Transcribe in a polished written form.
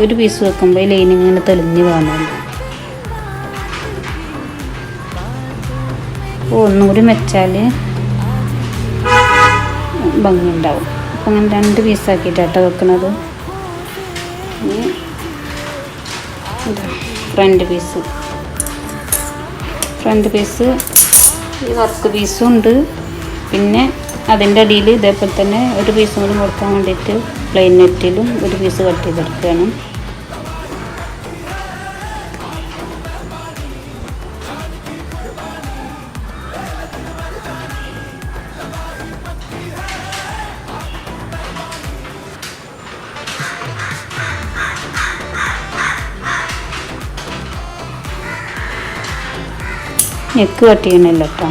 ഒരു പീസ് വെക്കുമ്പോൾ ഈ ലൈനിങ് ഇങ്ങനെ തെളിഞ്ഞ് കാണുമല്ലോ. അപ്പോൾ ഒന്നുകൂടി വെച്ചാൽ ഭംഗിയുണ്ടാവും. അപ്പം അങ്ങനെ 2 പീസാക്കിയിട്ടാട്ടോ വെക്കുന്നത്. ഫ്രണ്ട് പീസ് ഈ വർക്ക് പീസും ഉണ്ട്. പിന്നെ അതിൻ്റെ അടിയിൽ ഇതേപോലെ തന്നെ ഒരു പീസും കൂടി കൊടുക്കാൻ വേണ്ടിയിട്ട് പ്ലെയിൻ നെറ്റിലും ഒരു പീസ് കട്ട് ചെയ്തെടുക്കുകയാണ്. നെക്ക് കട്ട് ചെയ്യണമല്ലോ കേട്ടോ.